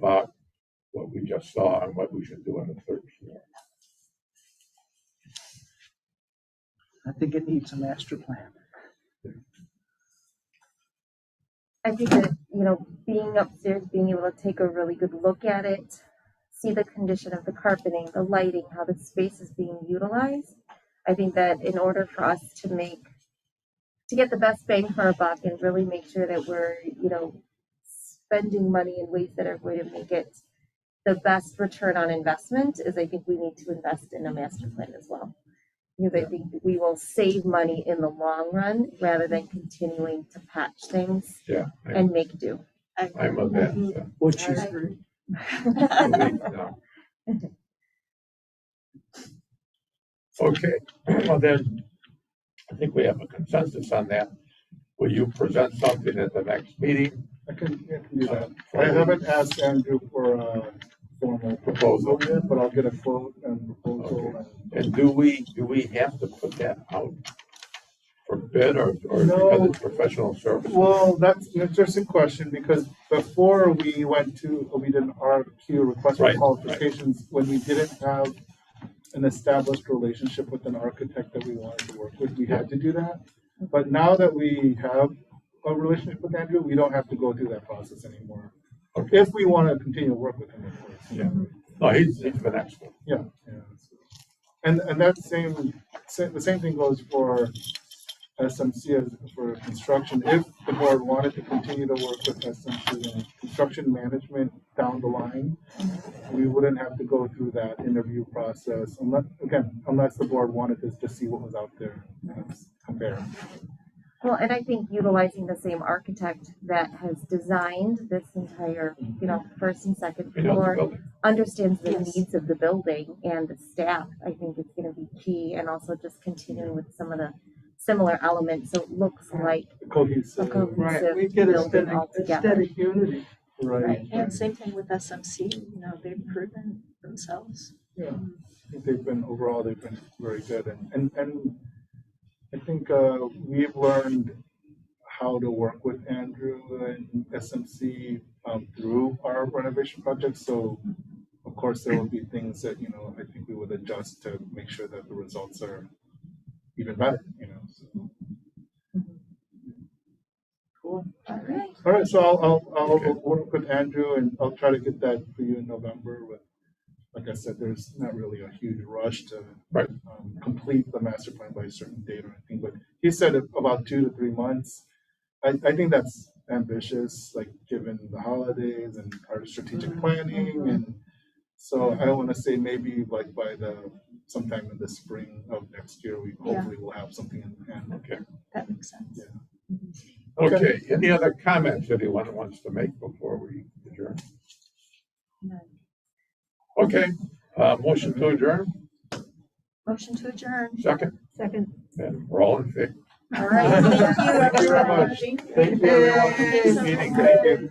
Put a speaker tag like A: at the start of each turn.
A: about what we just saw and what we should do on the third floor.
B: I think it needs a master plan.
C: I think that, being upstairs, being able to take a really good look at it, see the condition of the carpeting, the lighting, how the space is being utilized. I think that in order for us to get the best bang for our buck and really make sure that we're, spending money in ways that are going to make it the best return on investment, is I think we need to invest in a master plan as well. Because I think we will save money in the long run rather than continuing to patch things and make do.
A: I'm of that.
B: Which is
A: No. Okay, well then, I think we have a consensus on that. Will you present something at the next meeting?
D: I can do that. I haven't asked Andrew for a formal proposal yet, but I'll get a quote and proposal.
A: Okay. And do we have to put that out for bid or
D: No.
A: because it's professional services?
D: Well, that's an interesting question because before we did an RFQ, request for
A: Right,
D: qualifications, when we didn't have an established relationship with an architect that we wanted to work with, we had to do that. But now that we have a relationship with Andrew, we don't have to go through that process anymore.
A: Okay.
D: If we want to continue to work with him, of course.
A: Yeah. No, he's been excellent.
D: Yeah. And that the same thing goes for SMC as for construction. If the board wanted to continue to work with SMC and construction management down the line, we wouldn't have to go through that interview process unless the board wanted to see what was out there and compare.
C: Well, and I think utilizing the same architect that has designed this entire, first and second
A: We know the
C: floor,
A: building.
C: understands the
E: Yes.
C: needs of the building and the staff, I think is going to be key. And also just continuing with some of the similar elements. So it looks like
D: Cohesive.
C: a cohesive
B: right. We get
C: building altogether.
B: aesthetic unity.
D: Right.
E: And same thing with SMC, they've proven themselves.
D: Yeah. I think they've been very good. And I think we've learned how to work with Andrew and SMC through our renovation projects. So of course there will be things that, I think we would adjust to make sure that the results are even better, So.
B: Cool.
C: Okay.
D: All right, so I'll work with Andrew and I'll try to get that for you in November. But like I said, there's not really a huge rush to complete the master plan by a certain date or anything. But he said about 2 to 3 months. I think that's ambitious, like given the holidays and our strategic planning. And so I want to say maybe like by sometime in the spring of next year, we hopefully will have something in hand.
A: Okay.
E: That makes sense.
D: Yeah.
A: Okay. Any other comments anyone wants to make before we adjourn?
C: None.
A: Okay. Motion to adjourn.
E: Motion to adjourn.
A: Second. And we're all in favor.
E: All right. Thank you,
D: Thank you very much.
E: everybody.
D: Thank you, everyone.
E: Thanks so
D: Meeting.
E: much.
D: Thank you.